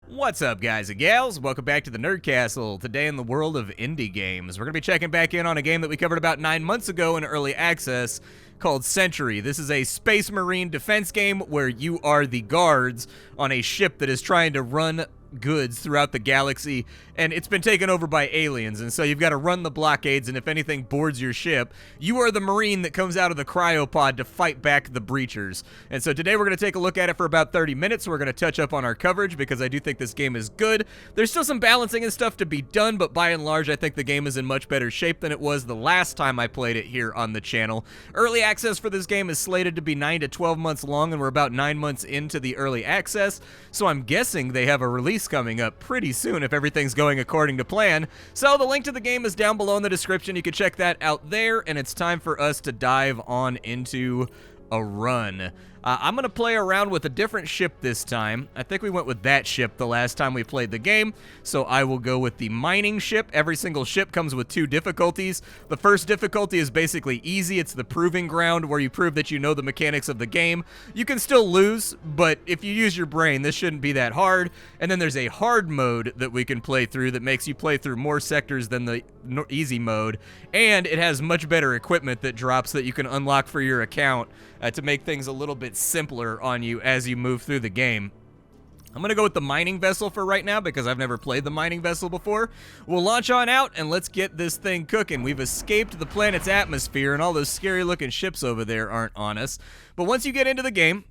What's up, guys and gals? Welcome back to the Nerd Castle. Today in the world of indie games, we're going to be checking back in on a game that we covered about 9 months ago in early access called Sentry. This is a Space Marine defense game where you are the guards on a ship that is trying to run goods throughout the galaxy, and it's been taken over by aliens, and so you've got to run the blockades, and if anything boards your ship, you are the Marine that comes out of the cryopod to fight back the breachers. And so today we're going to take a look at it for about 30 minutes. We're going to touch up on our coverage because I do think this game is good. There's still some balancing and stuff to be done, but by and large I think the game is in much better shape than it was the last time I played it here on the channel. Early access for this game is slated to be 9 to 12 months long, and we're about 9 months into the early access, so I'm guessing they have a release coming up pretty soon if everything's going according to plan. So the link to the game is down below in the description. You can check that out there, and it's time for us to dive on into a run. I'm going to play around with a different ship this time. I think we went with that ship the last time we played the game, so I will go with the mining ship. Every single ship comes with 2 difficulties. The first difficulty is basically easy. It's the proving ground where you prove that you know the mechanics of the game. You can still lose, but if you use your brain, this shouldn't be that hard. And then there's a hard mode that we can play through that makes you play through more sectors than the easy mode, and it has much better equipment that drops that you can unlock for your account to make things a little bit simpler on you as you move through the game. I'm going to go with the mining vessel for right now because I've never played the mining vessel before. We'll launch on out and let's get this thing cooking. We've escaped the planet's atmosphere and all those scary looking ships over there aren't on us. But once you get into the game,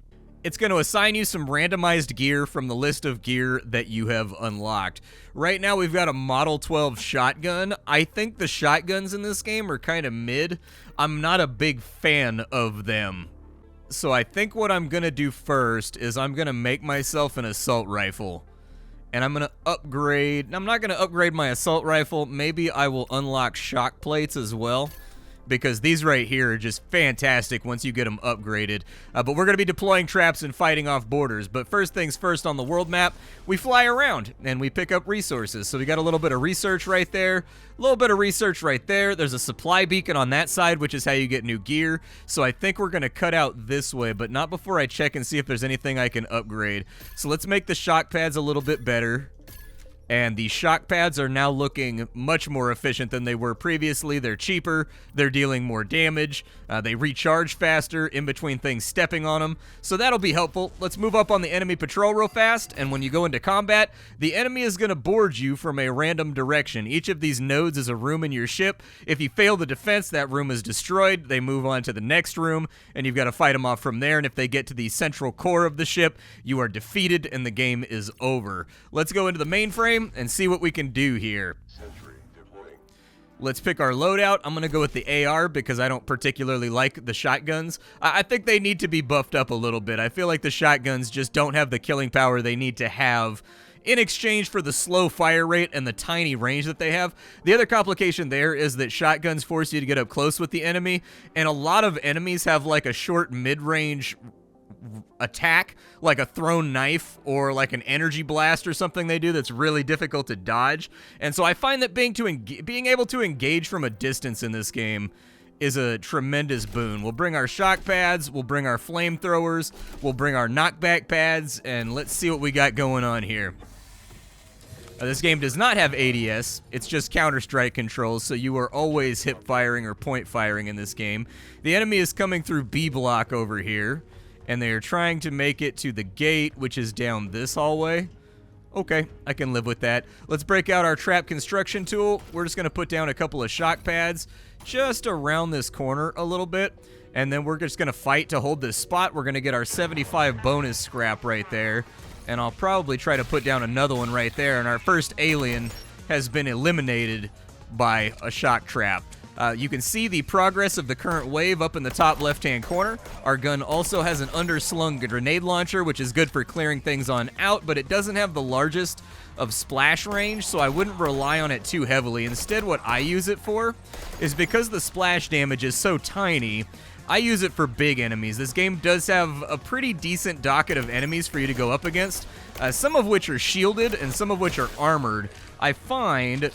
it's going to assign you some randomized gear from the list of gear that you have unlocked. Right now we've got a Model 12 shotgun. I think the shotguns in this game are kind of mid. I'm not a big fan of them. So I think what I'm going to do first is I'm going to make myself an assault rifle. And I'm going to upgrade. I'm not going to upgrade my assault rifle. Maybe I will unlock shock plates as well, because these right here are just fantastic once you get them upgraded. But we're going to be deploying traps and fighting off borders. But first things first, on the world map, we fly around and we pick up resources. So we got a little bit of research right there, a little bit of research right there. There's a supply beacon on that side, which is how you get new gear. So I think we're going to cut out this way, but not before I check and see if there's anything I can upgrade. So let's make the shock pads a little bit better. And the shock pads are now looking much more efficient than they were previously. They're cheaper, they're dealing more damage, they recharge faster in between things stepping on them, so that'll be helpful. Let's move up on the enemy patrol real fast, and when you go into combat, the enemy is going to board you from a random direction. Each of these nodes is a room in your ship. If you fail the defense, that room is destroyed. They move on to the next room, and you've got to fight them off from there, and if they get to the central core of the ship, you are defeated, and the game is over. Let's go into the mainframe and see what we can do here. Sentry deploying. Let's pick our loadout. I'm going to go with the AR because I don't particularly like the shotguns. I think they need to be buffed up a little bit. I feel like the shotguns just don't have the killing power they need to have in exchange for the slow fire rate and the tiny range that they have. The other complication there is that shotguns force you to get up close with the enemy, and a lot of enemies have like a short mid-range attack, like a thrown knife or like an energy blast or something they do that's really difficult to dodge. And so I find that being able to engage from a distance in this game is a tremendous boon. We'll bring our shock pads, we'll bring our flamethrowers, we'll bring our knockback pads, and let's see what we got going on here. This game does not have ADS, it's just Counter-Strike controls, so you are always hip firing or point firing in this game. The enemy is coming through B block over here, and they are trying to make it to the gate, which is down this hallway. Okay, I can live with that. Let's break out our trap construction tool. We're just going to put down a couple of shock pads just around this corner a little bit, and then we're just going to fight to hold this spot. We're going to get our 75 bonus scrap right there, and I'll probably try to put down another one right there, and our first alien has been eliminated by a shock trap. You can see the progress of the current wave up in the top left-hand corner. Our gun also has an underslung grenade launcher, which is good for clearing things on out, but it doesn't have the largest of splash range, so I wouldn't rely on it too heavily. Instead, what I use it for is, because the splash damage is so tiny, I use it for big enemies. This game does have a pretty decent docket of enemies for you to go up against, some of which are shielded and some of which are armored. I find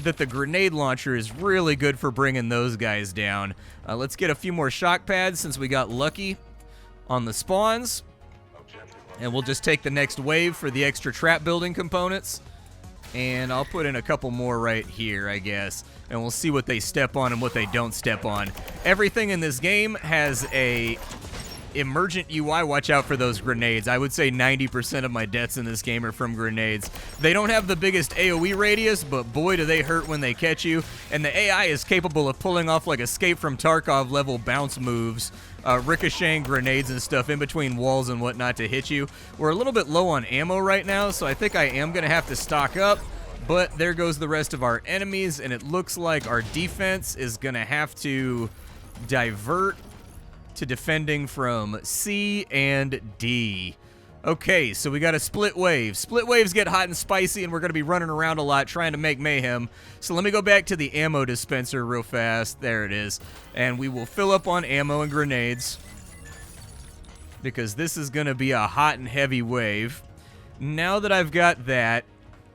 that the grenade launcher is really good for bringing those guys down. Let's get a few more shock pads since we got lucky on the spawns. Objective And we'll just take the next wave for the extra trap building components. And I'll put in a couple more right here, I guess. And we'll see what they step on and what they don't step on. Everything in this game has a emergent UI. Watch out for those grenades. I would say 90% of my deaths in this game are from grenades. They don't have the biggest AoE radius, but boy do they hurt when they catch you. And the AI is capable of pulling off like Escape from Tarkov level bounce moves, ricocheting grenades and stuff in between walls and whatnot to hit you. We're a little bit low on ammo right now, so I think I am going to have to stock up. But there goes the rest of our enemies, and it looks like our defense is going to have to divert to defending from C and D. Okay, so we got a split wave. Split waves get hot and spicy, and we're going to be running around a lot trying to make mayhem. So let me go back to the ammo dispenser real fast. There it is. And we will fill up on ammo and grenades, because this is going to be a hot and heavy wave. Now that I've got that,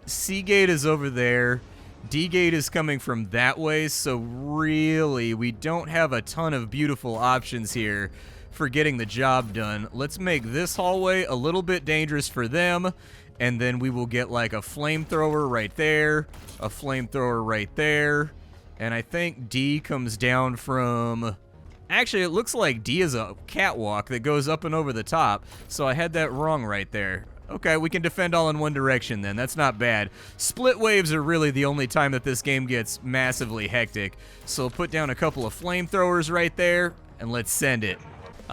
C gate is over there. D gate is coming from that way, so really, we don't have a ton of beautiful options here for getting the job done. Let's make this hallway a little bit dangerous for them, and then we will get like a flamethrower right there, a flamethrower right there, and I think D comes down from... Actually, it looks like D is a catwalk that goes up and over the top, so I had that wrong right there. Okay, we can defend all in one direction then. That's not bad. Split waves are really the only time that this game gets massively hectic. So we'll put down a couple of flamethrowers right there, and let's send it.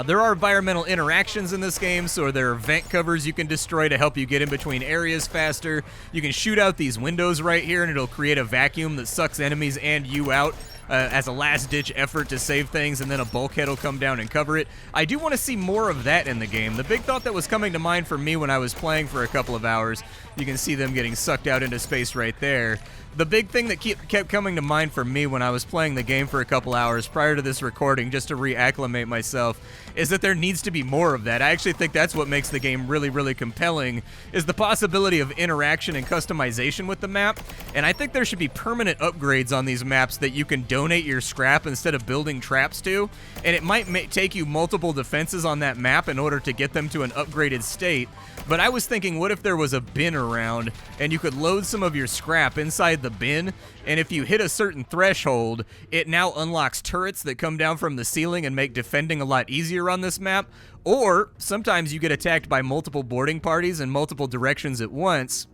There are environmental interactions in this game, so there are vent covers you can destroy to help you get in between areas faster. You can shoot out these windows right here, and it'll create a vacuum that sucks enemies and you out as a last-ditch effort to save things, and then a bulkhead will come down and cover it. I do want to see more of that in the game. The big thought that was coming to mind for me when I was playing for a couple of hours, you can see them getting sucked out into space right there. The big thing that kept coming to mind for me when I was playing the game for a couple hours prior to this recording, just to reacclimate myself, is that there needs to be more of that. I actually think that's what makes the game really, really compelling, is the possibility of interaction and customization with the map. And I think there should be permanent upgrades on these maps that you can donate your scrap instead of building traps to. And it might take you multiple defenses on that map in order to get them to an upgraded state. But I was thinking, what if there was a bin around and you could load some of your scrap inside the bin, and if you hit a certain threshold, it now unlocks turrets that come down from the ceiling and make defending a lot easier on this map. Or sometimes you get attacked by multiple boarding parties in multiple directions at once.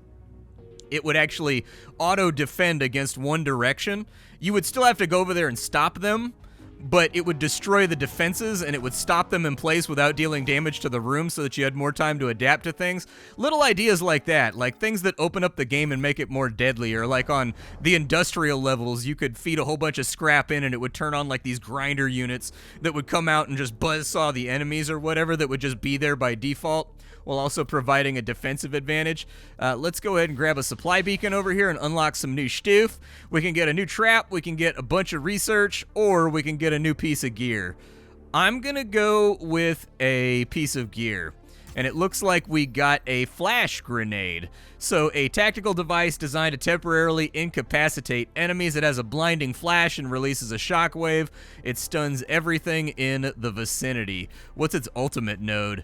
It would actually auto-defend against one direction. You would still have to go over there and stop them, but it would destroy the defenses and it would stop them in place without dealing damage to the room so that you had more time to adapt to things. Little ideas like that, like things that open up the game and make it more deadly, or like on the industrial levels, you could feed a whole bunch of scrap in and it would turn on like these grinder units that would come out and just buzzsaw the enemies or whatever that would just be there by default, while also providing a defensive advantage. Let's go ahead and grab a supply beacon over here and unlock some new stuff. We can get a new trap, we can get a bunch of research, or we can get a new piece of gear. I'm gonna go with a piece of gear, and it looks like we got a flash grenade. So a tactical device designed to temporarily incapacitate enemies. It has a blinding flash and releases a shockwave. It stuns everything in the vicinity. What's its ultimate node?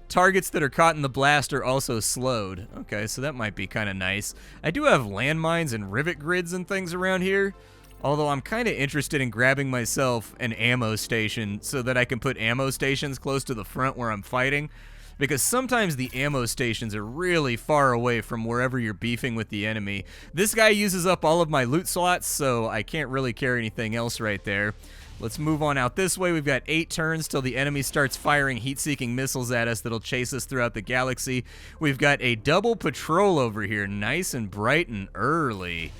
Targets that are caught in the blast are also slowed. Okay, so that might be kind of nice. I do have landmines and rivet grids and things around here, although I'm kind of interested in grabbing myself an ammo station so that I can put ammo stations close to the front where I'm fighting, because sometimes the ammo stations are really far away from wherever you're beefing with the enemy. This guy uses up all of my loot slots, so I can't really carry anything else right there. Let's move on out this way. We've got 8 turns till the enemy starts firing heat-seeking missiles at us that'll chase us throughout the galaxy. We've got a double patrol over here, nice and bright and early.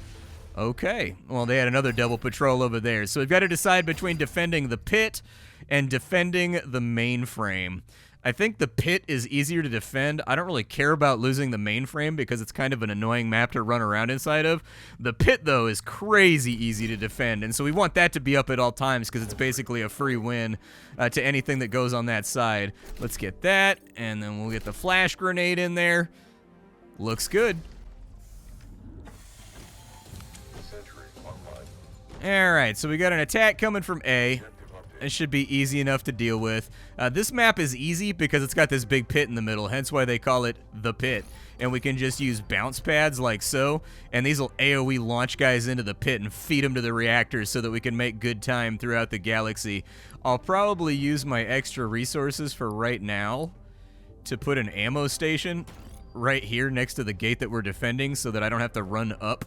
Okay, well, they had another double patrol over there. So we've got to decide between defending the pit and defending the mainframe. I think the pit is easier to defend. I don't really care about losing the mainframe because it's kind of an annoying map to run around inside of. The pit, though, is crazy easy to defend, and so we want that to be up at all times because it's basically a free win to anything that goes on that side. Let's get that, and then we'll get the flash grenade in there. Looks good. All right, so we got an attack coming from A. It should be easy enough to deal with. This map is easy because it's got this big pit in the middle, hence why they call it the pit. And we can just use bounce pads like so, and these will AoE launch guys into the pit and feed them to the reactors so that we can make good time throughout the galaxy. I'll probably use my extra resources for right now to put an ammo station right here next to the gate that we're defending so that I don't have to run up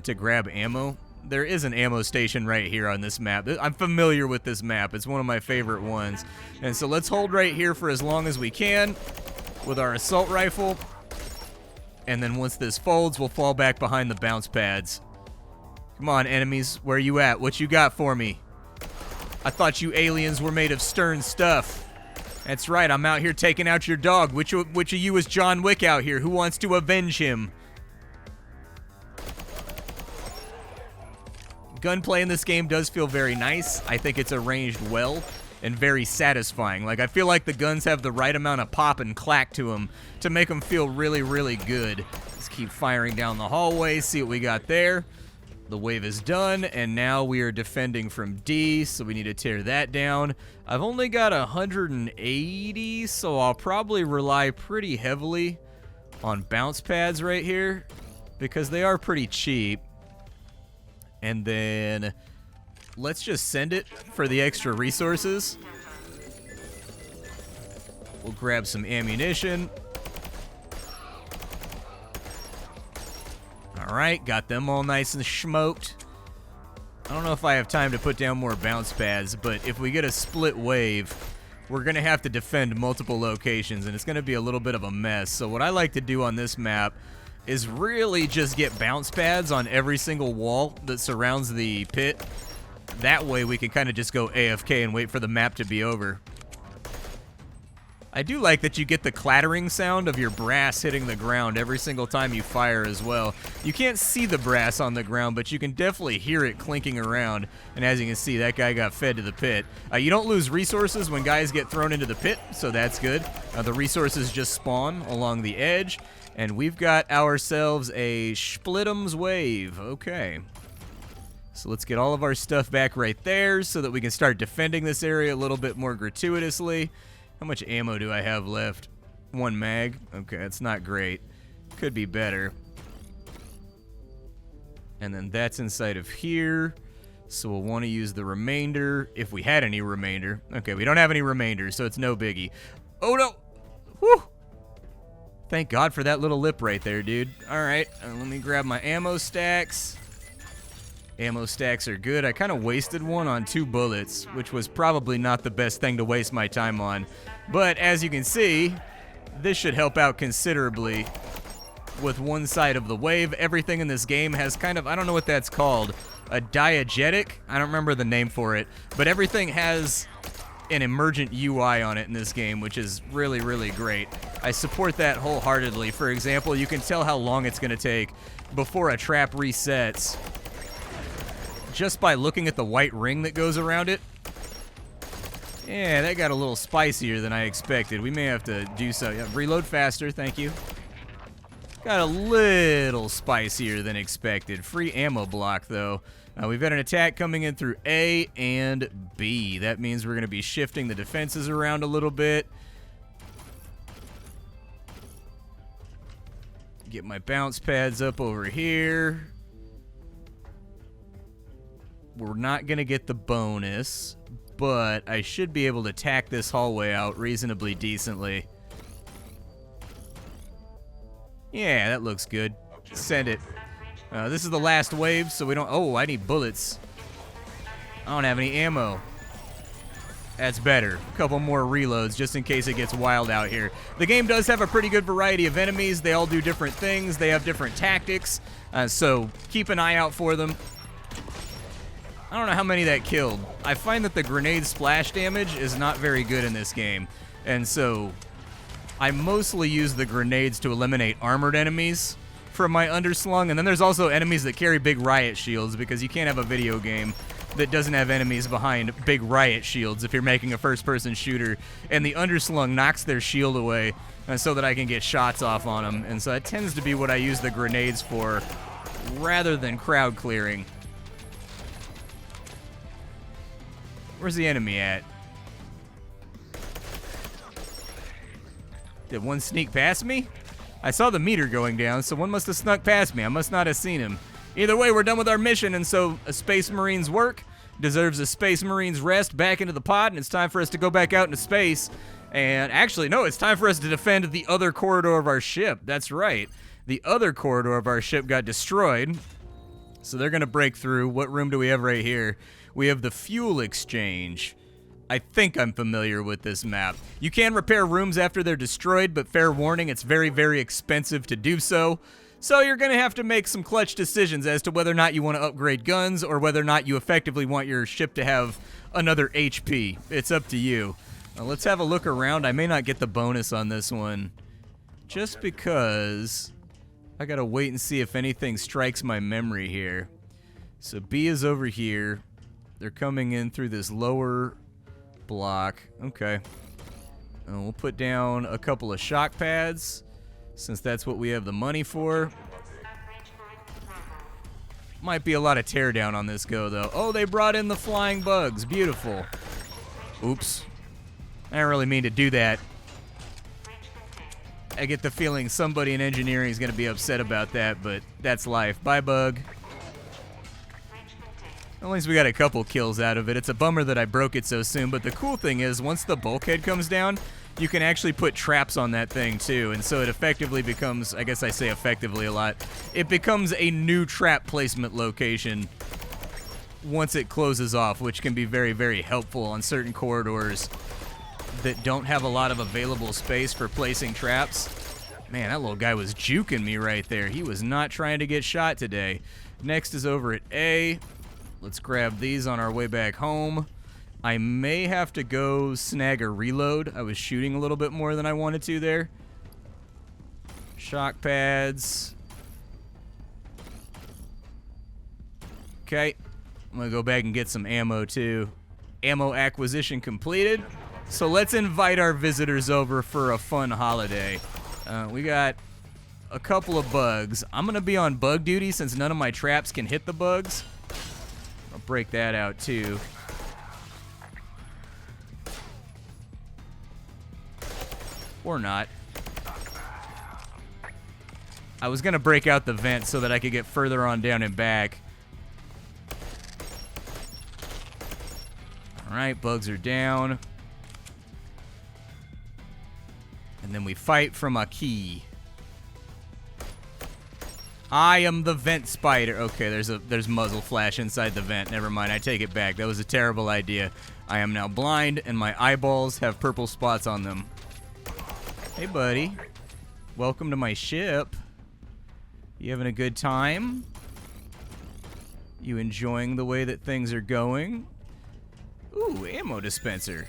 to grab ammo. There is an ammo station right here on this map. I'm familiar with this map. It's one of my favorite ones. And so let's hold right here for as long as we can with our assault rifle. And then once this folds, we'll fall back behind the bounce pads. Come on, enemies. Where are you at? What you got for me? I thought you aliens were made of stern stuff. That's right. I'm out here taking out your dog. Which of you is John Wick out here? Who wants to avenge him? Gunplay in this game does feel very nice. I think it's arranged well and very satisfying. Like, I feel like the guns have the right amount of pop and clack to them to make them feel really, really good. Let's keep firing down the hallway, see what we got there. The wave is done, and now we are defending from D, so we need to tear that down. I've only got 180, so I'll probably rely pretty heavily on bounce pads right here because they are pretty cheap. And then let's just send it for the extra resources. We'll grab some ammunition. All right, got them all nice and smoked. I don't know if I have time to put down more bounce pads, but if we get a split wave, we're going to have to defend multiple locations, and it's going to be a little bit of a mess. So what I like to do on this map is really just get bounce pads on every single wall that surrounds the pit. That way we can kind of just go AFK and wait for the map to be over. I do like that you get the clattering sound of your brass hitting the ground every single time you fire as well. You can't see the brass on the ground, but you can definitely hear it clinking around. And as you can see, that guy got fed to the pit. You don't lose resources when guys get thrown into the pit, so that's good. The resources just spawn along the edge. And we've got ourselves a Split'em's wave. Okay. So let's get all of our stuff back right there so that we can start defending this area a little bit more gratuitously. How much ammo do I have left? 1 mag. Okay, that's not great. Could be better. And then that's inside of here. So we'll want to use the remainder if we had any remainder. Okay, we don't have any remainder, so it's no biggie. Oh, no. Whew. Thank God for that little lip right there, dude. All right, let me grab my ammo stacks. Ammo stacks are good. I kind of wasted one on 2 bullets, which was probably not the best thing to waste my time on. But as you can see, this should help out considerably with one side of the wave. Everything in this game has kind of, I don't know what that's called, a diegetic? I don't remember the name for it, but everything has an emergent UI on it in this game, which is really, really great. I support that wholeheartedly. For example, you can tell how long it's going to take before a trap resets just by looking at the white ring that goes around it. Yeah, that got a little spicier than I expected. We may have to do so. Yeah, reload faster, thank you. Got a little spicier than expected. Free ammo block, though. We've got an attack coming in through A and B. That means we're going to be shifting the defenses around a little bit. Get my bounce pads up over here. We're not going to get the bonus, but I should be able to tack this hallway out reasonably decently. Yeah, that looks good. Send it. This is the last wave, so we don't... Oh, I need bullets. I don't have any ammo. That's better. A couple more reloads just in case it gets wild out here. The game does have a pretty good variety of enemies. They all do different things. They have different tactics, so keep an eye out for them. I don't know how many that killed. I find that the grenade splash damage is not very good in this game, and so I mostly use the grenades to eliminate armored enemies from my underslung, and then there's also enemies that carry big riot shields, because you can't have a video game that doesn't have enemies behind big riot shields if you're making a first-person shooter, and the underslung knocks their shield away so that I can get shots off on them, and so that tends to be what I use the grenades for rather than crowd clearing. Where's the enemy at? Did one sneak past me? I saw the meter going down, so one must have snuck past me. I must not have seen him. Either way, we're done with our mission, and so a Space Marine's work deserves a Space Marine's rest back into the pod, and it's time for us to go back out into space. And actually, no, it's time for us to defend the other corridor of our ship. That's right. The other corridor of our ship got destroyed, so they're going to break through. What room do we have right here? We have the fuel exchange. I think I'm familiar with this map. You can repair rooms after they're destroyed, but fair warning, it's very, very expensive to do so. So you're going to have to make some clutch decisions as to whether or not you want to upgrade guns or whether or not you effectively want your ship to have another HP. It's up to you. Let's have a look around. I may not get the bonus on this one just because I got to wait and see if anything strikes my memory here. So B is over here. They're coming in through this lower block. Okay. And we'll put down a couple of shock pads since that's what we have the money for. Might be a lot of teardown on this go, though. Oh, they brought in the flying bugs. Beautiful. Oops. I didn't really mean to do that. I get the feeling somebody in engineering is going to be upset about that, but that's life. Bye, bug. At least we got a couple kills out of it. It's a bummer that I broke it so soon, but the cool thing is once the bulkhead comes down, you can actually put traps on that thing too, and so it effectively becomes, I guess I say effectively a lot, it becomes a new trap placement location once it closes off, which can be very, very helpful on certain corridors that don't have a lot of available space for placing traps. Man, that little guy was juking me right there. He was not trying to get shot today. Next is over at A. Let's grab these on our way back home. I may have to go snag a reload. I was shooting a little bit more than I wanted to there. Shock pads. Okay. I'm going to go back and get some ammo too. Ammo acquisition completed. So let's invite our visitors over for a fun holiday. We got a couple of bugs. I'm going to be on bug duty since none of my traps can hit the bugs. I'll break that out too. Or not. I was going to break out the vent so that I could get further on down and back. Alright, bugs are down. And then we fight from a key. I am the vent spider. Okay, there's muzzle flash inside the vent. Never mind, I take it back. That was a terrible idea. I am now blind, and my eyeballs have purple spots on them. Hey, buddy. Welcome to my ship. You having a good time? You enjoying the way that things are going? Ooh, ammo dispenser.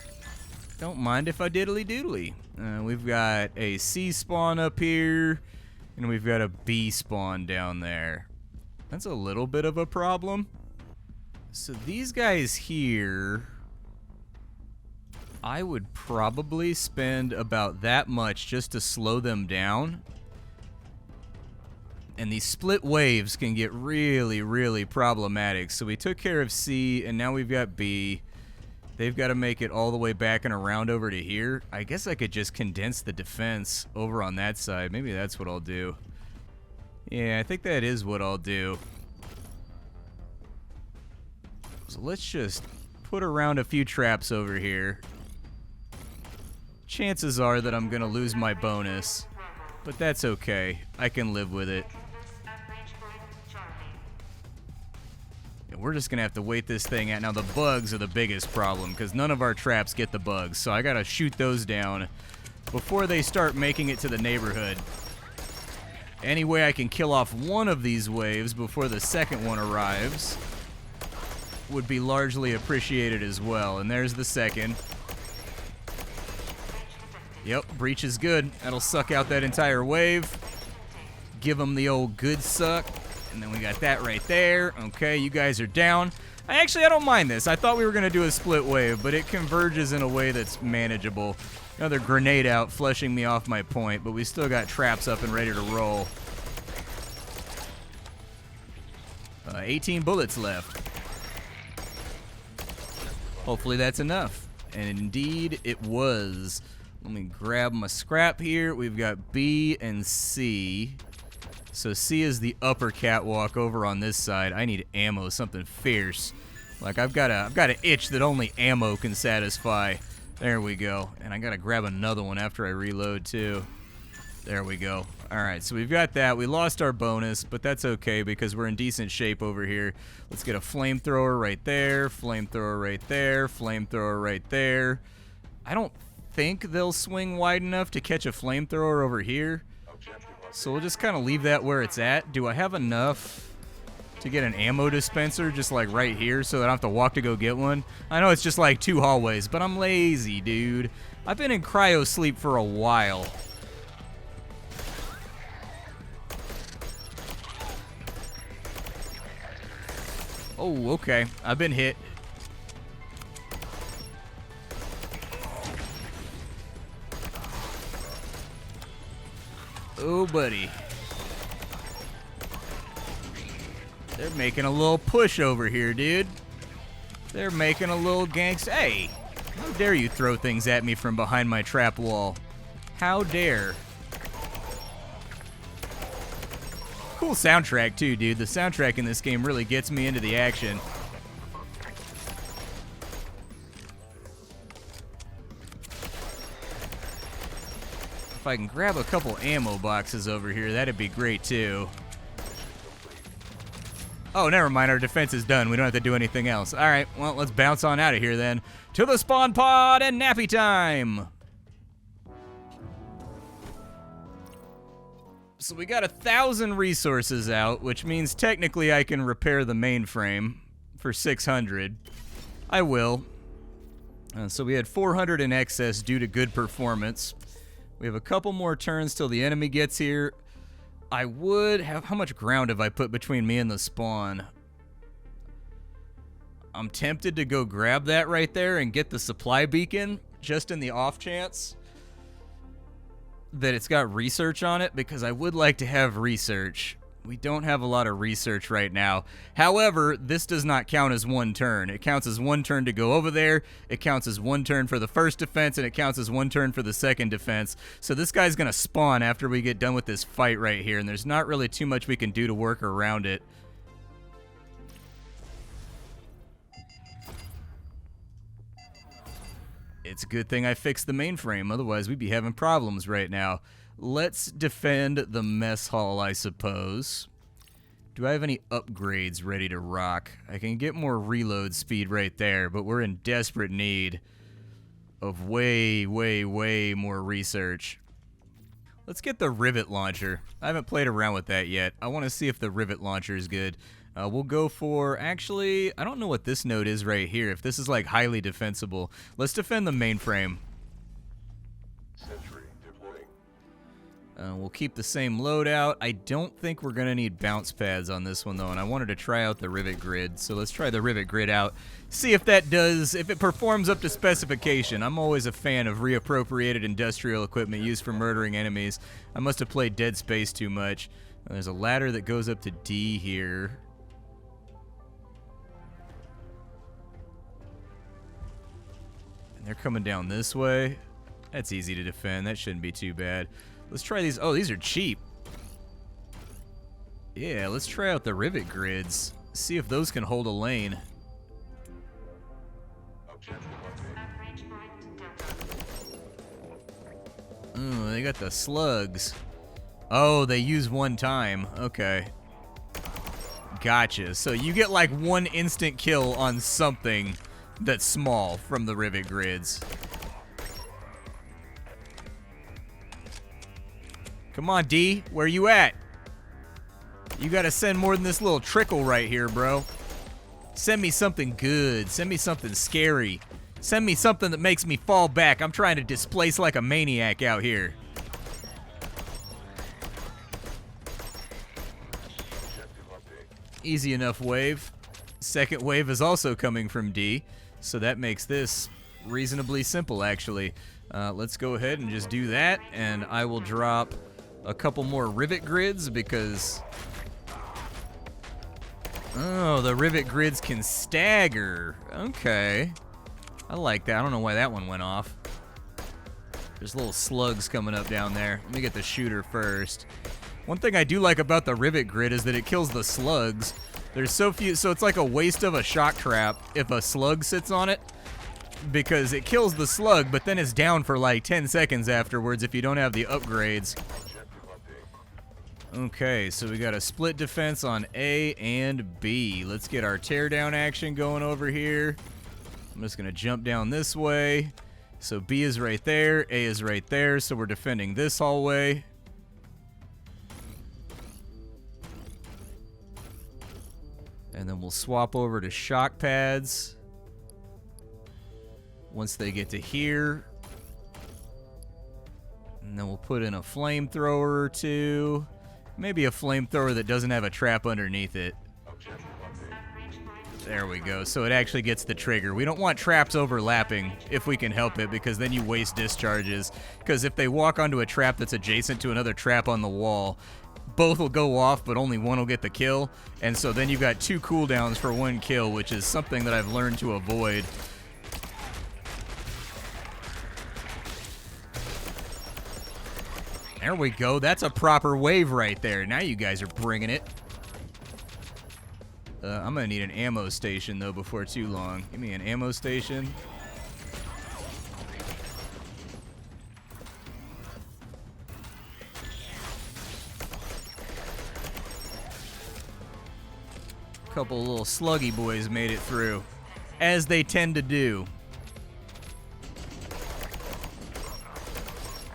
Don't mind if I diddly doodly. We've got a C spawn up here, and we've got a B spawn down there. That's a little bit of a problem. So these guys here, I would probably spend about that much just to slow them down. And these split waves can get really, really problematic. So we took care of C, and now we've got B. They've got to make it all the way back and around over to here. I guess I could just condense the defense over on that side. Maybe that's what I'll do. Yeah, I think that is what I'll do. So let's just put around a few traps over here. Chances are that I'm going to lose my bonus, but that's okay. I can live with it. We're just going to have to wait this thing out. Now, the bugs are the biggest problem because none of our traps get the bugs. So I got to shoot those down before they start making it to the neighborhood. Any way I can kill off one of these waves before the second one arrives would be largely appreciated as well. And there's the second. Yep, breach is good. That'll suck out that entire wave. Give them the old good suck. And then we got that right there. Okay, you guys are down. I don't mind this. I thought we were going to do a split wave, but it converges in a way that's manageable. Another grenade out, flushing me off my point, but we still got traps up and ready to roll. 18 bullets left. Hopefully that's enough. And indeed it was. Let me grab my scrap here. We've got B and C. So C is the upper catwalk over on this side. I need ammo, something fierce. Like I've got an itch that only ammo can satisfy. There we go. And I gotta grab another one after I reload too. There we go. Alright, so we've got that. We lost our bonus, but that's okay because we're in decent shape over here. Let's get a flamethrower right there, flamethrower right there, flamethrower right there. I don't think they'll swing wide enough to catch a flamethrower over here. So we'll just kind of leave that where it's at. Do I have enough to get an ammo dispenser just like right here so that I don't have to walk to go get one? I know it's just like 2 hallways, but I'm lazy, dude. I've been in cryo sleep for a while. Oh, okay. I've been hit. Oh, buddy. They're making a little push over here, dude. They're making a little gangsta. Hey, how dare you throw things at me from behind my trap wall? How dare. Cool soundtrack too, dude. The soundtrack in this game really gets me into the action. If I can grab a couple ammo boxes over here, that'd be great too. Oh, never mind. Our defense is done. We don't have to do anything else. All right, well, let's bounce on out of here then. To the spawn pod and nappy time. So we got 1,000 resources out, which means technically I can repair the mainframe for 600. I will. So we had 400 in excess due to good performance. We have a couple more turns till the enemy gets here. I would have... How much ground have I put between me and the spawn? I'm tempted to go grab that right there and get the supply beacon, just in the off chance that it's got research on it, because I would like to have research. We don't have a lot of research right now. However, this does not count as 1 turn. It counts as 1 turn to go over there, it counts as 1 turn for the first defense, and it counts as 1 turn for the second defense. So this guy's gonna spawn after we get done with this fight right here, and there's not really too much we can do to work around it. It's a good thing I fixed the mainframe, otherwise we'd be having problems right now. Let's defend the mess hall, I suppose. Do I have any upgrades ready to rock? I can get more reload speed right there, but we're in desperate need of way, way, way more research. Let's get the rivet launcher. I haven't played around with that yet. I want to see if the rivet launcher is good. We'll go for, actually, I don't know what this node is right here, if this is like highly defensible. Let's defend the mainframe. Sentry deploying. We'll keep the same loadout. I don't think we're going to need bounce pads on this one, though, and I wanted to try out the rivet grid. So let's try the rivet grid out. See if that does, if it performs up to specification. I'm always a fan of reappropriated industrial equipment used for murdering enemies. I must have played Dead Space too much. There's a ladder that goes up to D here. And they're coming down this way. That's easy to defend. That shouldn't be too bad. Let's try these. Oh, these are cheap. Yeah, let's try out the rivet grids. See if those can hold a lane. Oh, they got the slugs. Oh, they use 1 time. Okay. Gotcha. So you get like 1 instant kill on something that's small from the rivet grids. Come on, D. Where you at? You gotta send more than this little trickle right here, bro. Send me something good. Send me something scary. Send me something that makes me fall back. I'm trying to displace like a maniac out here. Easy enough wave. Second wave is also coming from D, so that makes this reasonably simple, actually. Let's go ahead and just do that, and I will drop a couple more rivet grids because... Oh, the rivet grids can stagger. Okay. I like that. I don't know why that one went off. There's little slugs coming up down there. Let me get the shooter first. One thing I do like about the rivet grid is that it kills the slugs. There's so few, so it's like a waste of a shock trap if a slug sits on it, because it kills the slug, but then it's down for like 10 seconds afterwards if you don't have the upgrades. Okay, so we got a split defense on A and B. Let's get our teardown action going over here. I'm just gonna jump down this way. So B is right there, A is right there, so we're defending this hallway. And then we'll swap over to shock pads once they get to here. And then we'll put in a flamethrower or two. Maybe a flamethrower that doesn't have a trap underneath it. There we go. So it actually gets the trigger. We don't want traps overlapping if we can help it, because then you waste discharges. Because if they walk onto a trap that's adjacent to another trap on the wall, both will go off, but only one will get the kill. And so then you've got 2 cooldowns for 1 kill, which is something that I've learned to avoid. There we go. That's a proper wave right there. Now you guys are bringing it. I'm going to need an ammo station, though, before too long. Give me an ammo station. Couple little sluggy boys made it through, as they tend to do.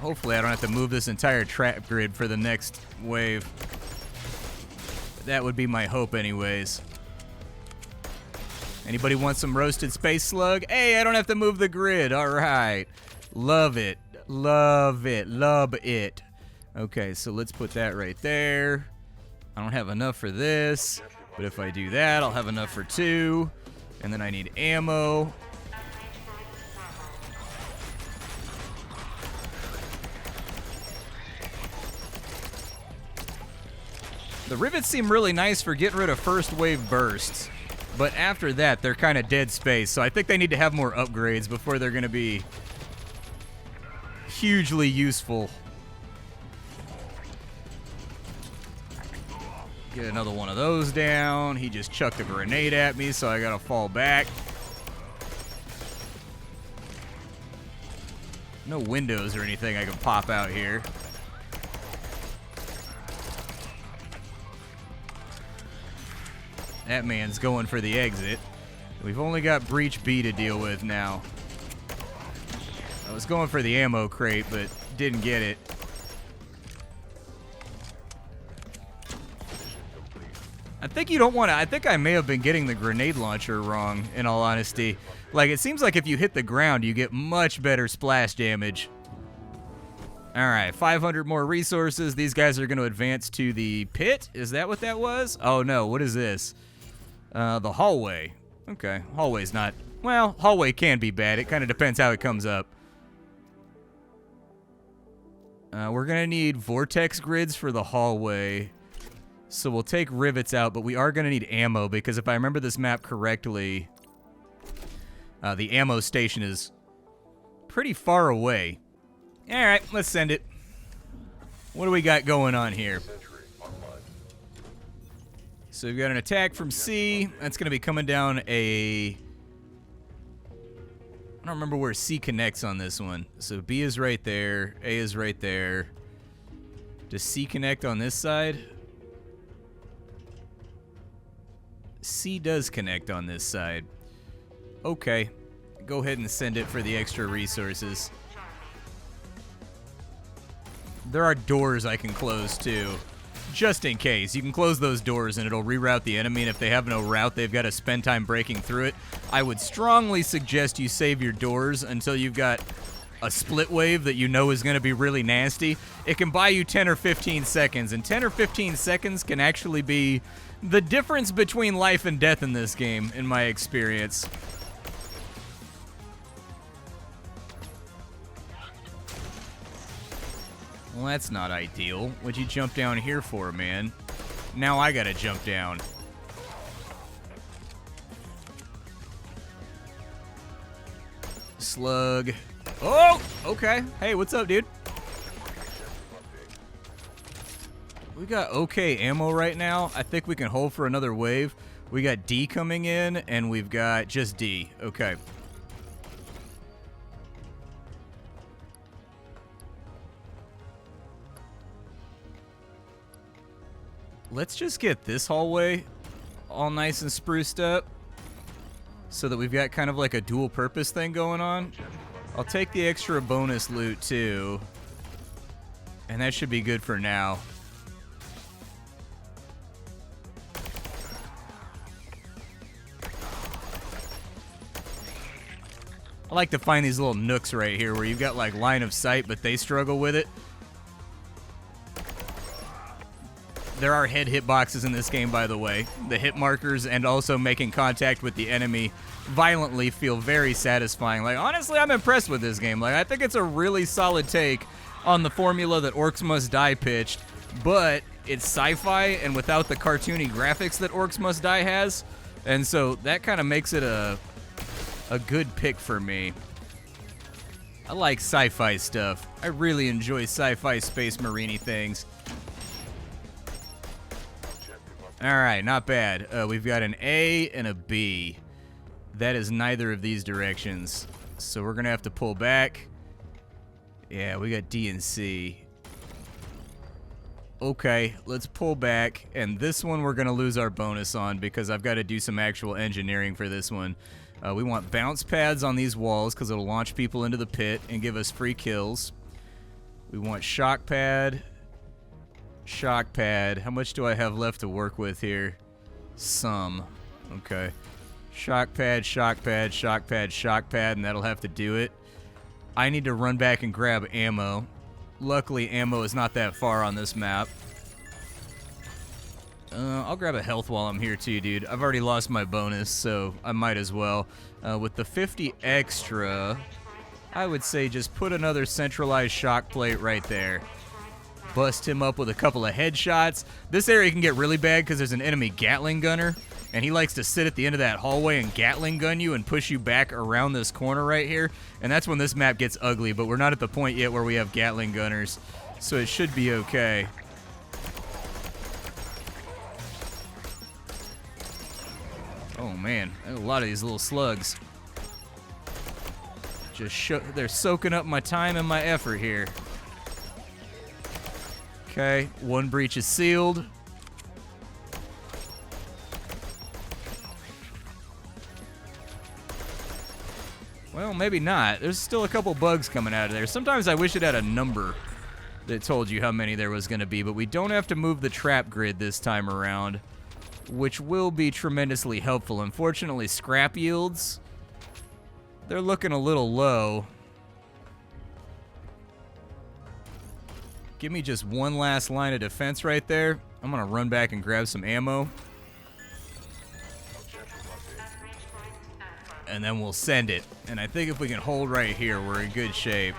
Hopefully I don't have to move this entire trap grid for the next wave. That would be my hope anyways. Anybody want some roasted space slug? Hey, I don't have to move the grid. All right. Love it. Love it. Love it. Okay, so let's put that right there. I don't have enough for this, but if I do that, I'll have enough for 2. And then I need ammo. The rivets seem really nice for getting rid of first wave bursts, but after that, they're kind of dead space, so I think they need to have more upgrades before they're going to be hugely useful. Get another one of those down. He just chucked a grenade at me, so I got to fall back. No windows or anything I can pop out here. That man's going for the exit. We've only got breach B to deal with now. I was going for the ammo crate, but didn't get it. I think you don't want to... I think I may have been getting the grenade launcher wrong, in all honesty. Like, it seems like if you hit the ground, you get much better splash damage. Alright, 500 more resources. These guys are going to advance to the pit. Is that what that was? Oh, no. What is this? The hallway. Okay, hallway's not... Well, hallway can be bad. It kind of depends how it comes up. We're going to need vortex grids for the hallway. So we'll take rivets out, but we are going to need ammo, because if I remember this map correctly, the ammo station is pretty far away. Alright, let's send it. What do we got going on here? So we've got an attack from C. That's going to be coming down a... I don't remember where C connects on this one. So B is right there. A is right there. Does C connect on this side? C does connect on this side. Okay. Go ahead and send it for the extra resources. There are doors I can close too, just in case. You can close those doors and it'll reroute the enemy, and if they have no route, they've got to spend time breaking through it. I would strongly suggest you save your doors until you've got a split wave that you know is going to be really nasty. It can buy you 10 or 15 seconds, and 10 or 15 seconds can actually be the difference between life and death in this game, in my experience. Well, that's not ideal. What'd you jump down here for, man? Now I gotta jump down. Slug. Oh, okay. Hey, what's up, dude? We got okay ammo right now. I think we can hold for another wave. We got D coming in, and we've got just D. Okay. Let's just get this hallway all nice and spruced up so that we've got kind of like a dual purpose thing going on. I'll take the extra bonus loot too, and that should be good for now. I like to find these little nooks right here where you've got like line of sight, but they struggle with it. There are head hitboxes in this game, by the way. The hit markers and also making contact with the enemy violently feel very satisfying. Like, honestly, I'm impressed with this game. Like, I think it's a really solid take on the formula that Orcs Must Die pitched, but it's sci-fi and without the cartoony graphics that Orcs Must Die has, and so that kind of makes it a good pick for me. I like sci-fi stuff. I really enjoy sci-fi space marine-y things. Alright, not bad. We've got an A and a B. That is neither of these directions. So we're going to have to pull back. Yeah, we got D and C. Okay, let's pull back. And this one we're going to lose our bonus on because I've got to do some actual engineering for this one. We want bounce pads on these walls because it'll launch people into the pit and give us free kills. We want shock pad. Shock pad. How much do I have left to work with here? Some. Okay. Shock pad, shock pad, shock pad, shock pad, and that'll have to do it. I need to run back and grab ammo. Luckily, ammo is not that far on this map. I'll grab a health while I'm here too, dude. I've already lost my bonus, so I might as well. With the 50 extra, I would say just put another centralized shock plate right there. Bust him up with a couple of headshots. This area can get really bad because there's an enemy Gatling gunner, and he likes to sit at the end of that hallway and Gatling gun you and push you back around this corner right here, and that's when this map gets ugly, but we're not at the point yet where we have Gatling gunners, so it should be okay. Oh man, a lot of these little slugs. They're soaking up my time and my effort here. Okay, one breach is sealed. Well, maybe not. There's still a couple bugs coming out of there. Sometimes I wish it had a number that told you how many there was going to be, but we don't have to move the trap grid this time around, which will be tremendously helpful. Unfortunately, scrap yields, they're looking a little low. Give me just one last line of defense right there. I'm going to run back and grab some ammo. And then we'll send it. And I think if we can hold right here, we're in good shape.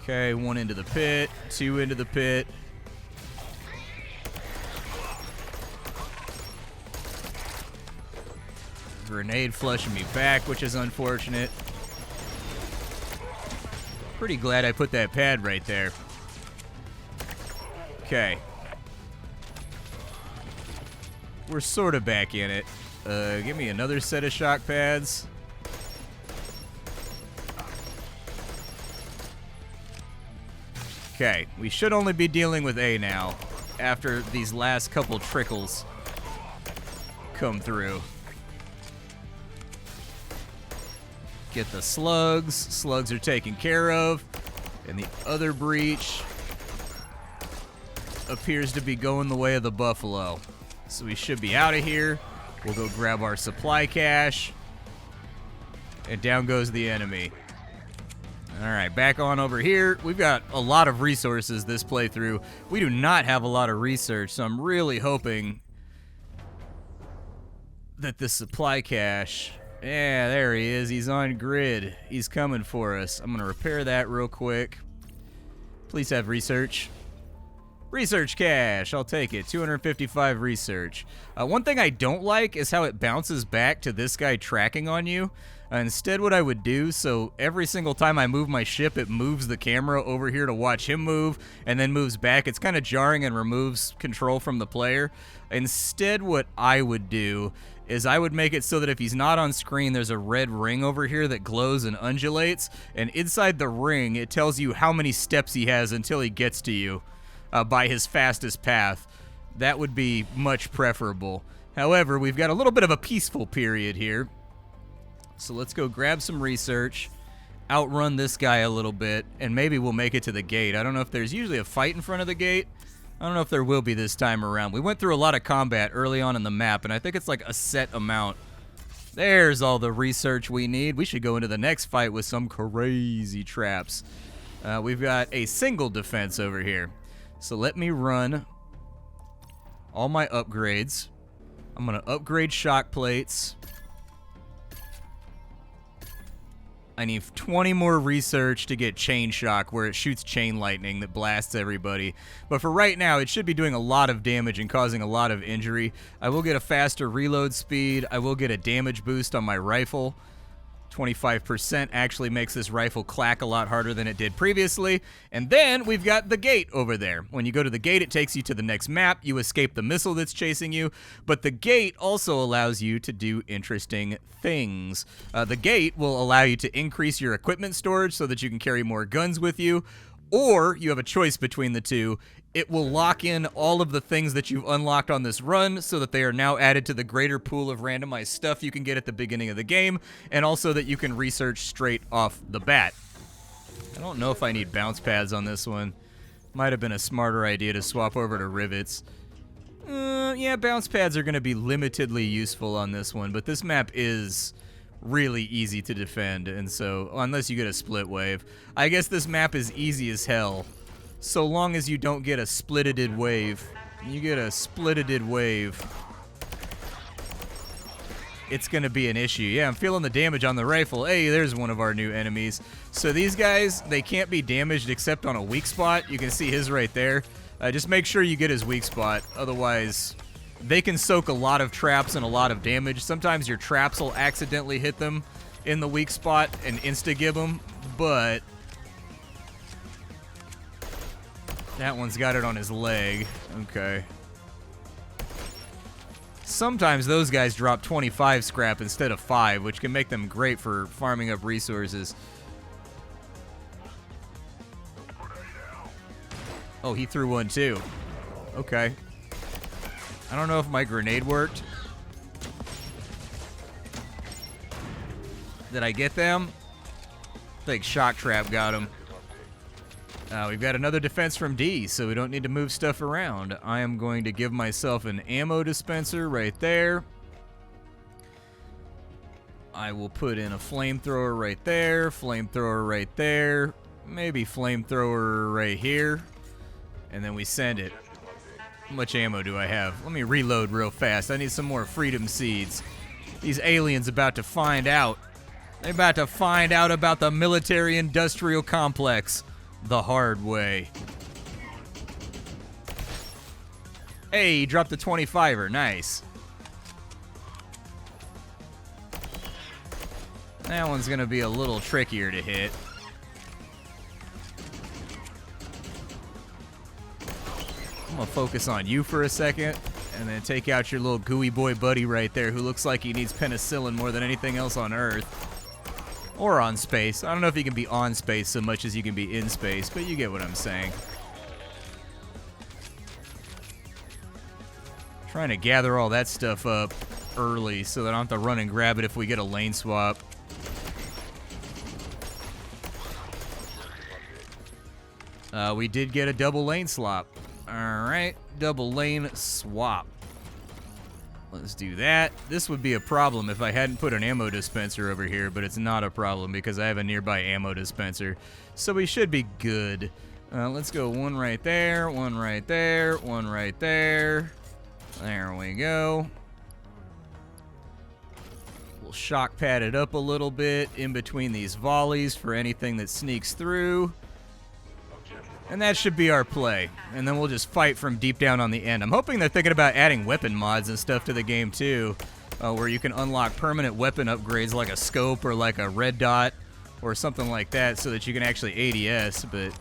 Okay, one into the pit, two into the pit. Grenade flushing me back, which is unfortunate. Pretty glad I put that pad right there. Okay. We're sort of back in it. Give me another set of shock pads. Okay, we should only be dealing with A now after these last couple trickles come through. Get the slugs. Slugs are taken care of. And the other breach appears to be going the way of the buffalo. So we should be out of here. We'll go grab our supply cache. And down goes the enemy. Alright, back on over here. We've got a lot of resources this playthrough. We do not have a lot of research, so I'm really hoping that the supply cache... Yeah, there he is. He's on grid. He's coming for us. I'm going to repair that real quick. Please have research. Research cache, I'll take it. 255 research. One thing I don't like is how it bounces back to this guy tracking on you. Instead, what I would do, so every single time I move my ship, it moves the camera over here to watch him move, and then moves back. It's kind of jarring and removes control from the player. Instead, what I would do is I would make it so that if he's not on screen, there's a red ring over here that glows and undulates, and inside the ring, it tells you how many steps he has until he gets to you. By his fastest path. That would be much preferable. However, we've got a little bit of a peaceful period here. So let's go grab some research, outrun this guy a little bit, and maybe we'll make it to the gate. I don't know if there's usually a fight in front of the gate. I don't know if there will be this time around. We went through a lot of combat early on in the map, and I think it's like a set amount. There's all the research we need. We should go into the next fight with some crazy traps. We've got a single defense over here. So let me run all my upgrades. I'm going to upgrade shock plates. I need 20 more research to get chain shock, where it shoots chain lightning that blasts everybody. But for right now, it should be doing a lot of damage and causing a lot of injury. I will get a faster reload speed. I will get a damage boost on my rifle. 25% actually makes this rifle clack a lot harder than it did previously. And then we've got the gate over there. When you go to the gate, it takes you to the next map. You escape the missile that's chasing you. But the gate also allows you to do interesting things. The gate will allow you to increase your equipment storage so that you can carry more guns with you. Or you have a choice between the two. It will lock in all of the things that you've unlocked on this run so that they are now added to the greater pool of randomized stuff you can get at the beginning of the game, and also that you can research straight off the bat. I don't know if I need bounce pads on this one. Might have been a smarter idea to swap over to rivets. Yeah, bounce pads are going to be limitedly useful on this one, but this map is really easy to defend, and so, unless you get a split wave. I guess this map is easy as hell. So long as you don't get a splitted wave. You get a splitted wave, it's going to be an issue. Yeah, I'm feeling the damage on the rifle. Hey, there's one of our new enemies. So these guys, they can't be damaged except on a weak spot. You can see his right there. Just make sure you get his weak spot. Otherwise, they can soak a lot of traps and a lot of damage. Sometimes your traps will accidentally hit them in the weak spot and insta-gib them, but that one's got it on his leg. Okay. Sometimes those guys drop 25 scrap instead of 5, which can make them great for farming up resources. Oh, he threw one too. Okay. I don't know if my grenade worked. Did I get them? I think shock trap got him. We've got another defense from D, so we don't need to move stuff around. I am going to give myself an ammo dispenser right there. I will put in a flamethrower right there, flamethrower right there, maybe flamethrower right here, and then we send it. How much ammo do I have? Let me reload real fast. I need some more freedom seeds. These aliens about to find out. They're about to find out about the military-industrial complex the hard way. Hey, he dropped the 25er. Nice. That one's going to be a little trickier to hit. I'm going to focus on you for a second, and then take out your little gooey boy buddy right there who looks like he needs penicillin more than anything else on Earth. Or on space. I don't know if you can be on space so much as you can be in space, but you get what I'm saying. Trying to gather all that stuff up early so that I don't have to run and grab it if we get a lane swap. We did get a double lane swap. Alright, double lane swap. Let's do that. This would be a problem if I hadn't put an ammo dispenser over here, but it's not a problem because I have a nearby ammo dispenser. So we should be good. Let's go one right there, one right there, one right there. There we go. We'll shock pad it up a little bit in between these volleys for anything that sneaks through. And that should be our play. And then we'll just fight from deep down on the end. I'm hoping they're thinking about adding weapon mods and stuff to the game too, where you can unlock permanent weapon upgrades like a scope or like a red dot or something like that so that you can actually ADS, but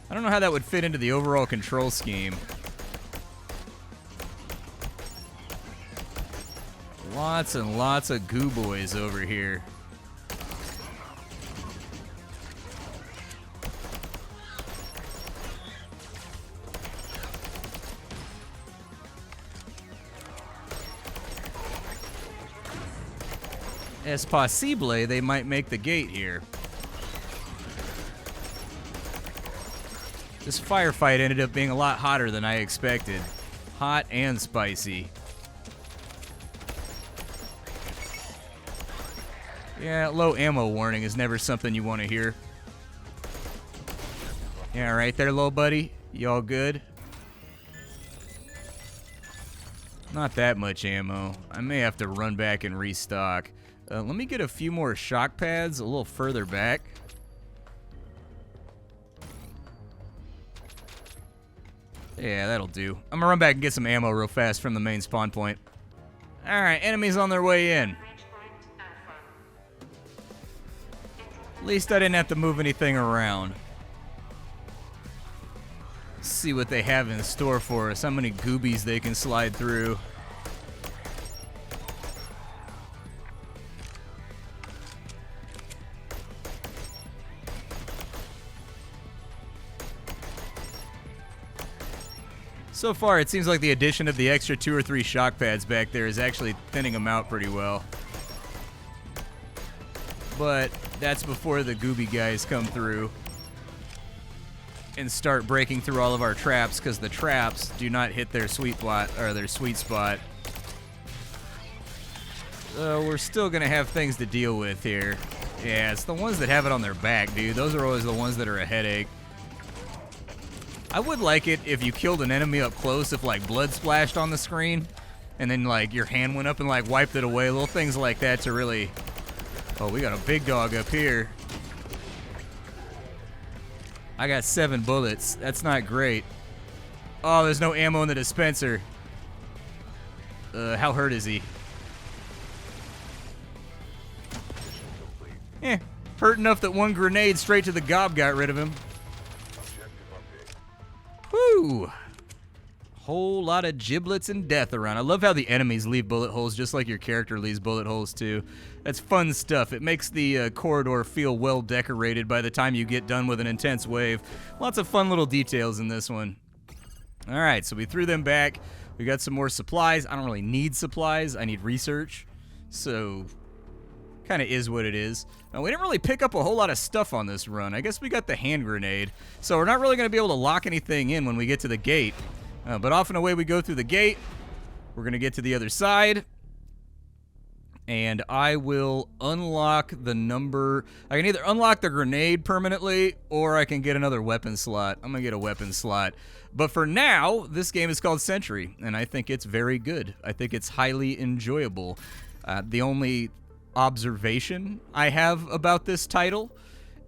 I don't know how that would fit into the overall control scheme. Lots and lots of goo boys over here. Es posible they might make the gate here. This firefight ended up being a lot hotter than I expected. Hot and spicy. Yeah, low ammo warning is never something you want to hear. Yeah, right there, little buddy. You all good? Not that much ammo. I may have to run back and restock. Let me get a few more shock pads a little further back. Yeah, that'll do. I'm gonna run back and get some ammo real fast from the main spawn point. Alright, enemies on their way in. At least I didn't have to move anything around. Let's see what they have in store for us. How many goobies they can slide through. So far, it seems like the addition of the extra 2 or 3 shock pads back there is actually thinning them out pretty well. But that's before the gooby guys come through and start breaking through all of our traps, because the traps do not hit their sweet spot, or their sweet spot. So we're still gonna have things to deal with here. Yeah, it's the ones that have it on their back, dude. Those are always the ones that are a headache. I would like it if you killed an enemy up close, if like blood splashed on the screen and then like your hand went up and like wiped it away. Little things like that to really... Oh, we got a big dog up here. I got 7 bullets. That's not great. Oh, there's no ammo in the dispenser. How hurt is he? Hurt enough that one grenade straight to the gob got rid of him. Whew. Whole lot of giblets and death around. I love how the enemies leave bullet holes just like your character leaves bullet holes too. That's fun stuff. It makes the corridor feel well decorated by the time you get done with an intense wave. Lots of fun little details in this one. Alright, so we threw them back. We got some more supplies. I don't really need supplies. I need research. So, kind of is what it is. Now, we didn't really pick up a whole lot of stuff on this run. I guess we got the hand grenade. So we're not really going to be able to lock anything in when we get to the gate. But off and away we go through the gate. We're going to get to the other side. And I will unlock the number... I can either unlock the grenade permanently, or I can get another weapon slot. I'm going to get a weapon slot. But for now, this game is called Sentry, and I think it's very good. I think it's highly enjoyable. The only observation I have about this title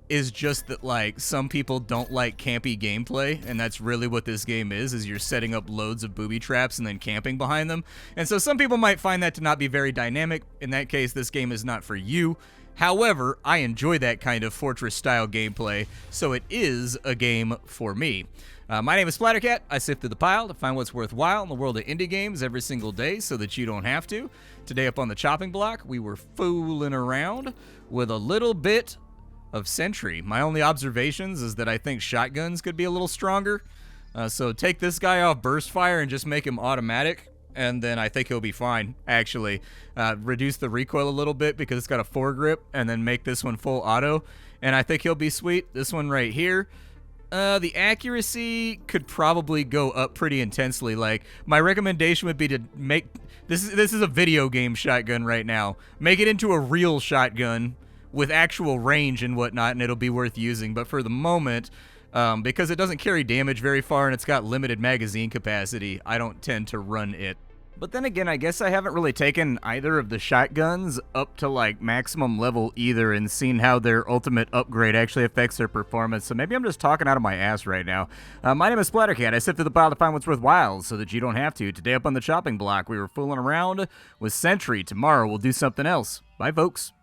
is just that, like, some people don't like campy gameplay, and that's really what this game is you're setting up loads of booby traps and then camping behind them. And so some people might find that to not be very dynamic. In that case, this game is not for you. However, I enjoy that kind of Fortress-style gameplay, so it is a game for me. My name is Splattercat. I sift through the pile to find what's worthwhile in the world of indie games every single day so that you don't have to. Today up on the chopping block, we were fooling around with a little bit of Sentry. My only observations is that I think shotguns could be a little stronger. So take this guy off burst fire and just make him automatic, and then I think he'll be fine, actually. Reduce the recoil a little bit because it's got a foregrip, and then make this one full auto, and I think he'll be sweet. This one right here, the accuracy could probably go up pretty intensely. Like, my recommendation would be to make... This is a video game shotgun right now. Make it into a real shotgun with actual range and whatnot, and it'll be worth using. But for the moment, because it doesn't carry damage very far and it's got limited magazine capacity, I don't tend to run it. But then again, I guess I haven't really taken either of the shotguns up to like maximum level either and seen how their ultimate upgrade actually affects their performance, so maybe I'm just talking out of my ass right now. My name is Splattercat. I sift through the pile to find what's worthwhile so that you don't have to. Today up on the chopping block, we were fooling around with Sentry. Tomorrow we'll do something else. Bye, folks.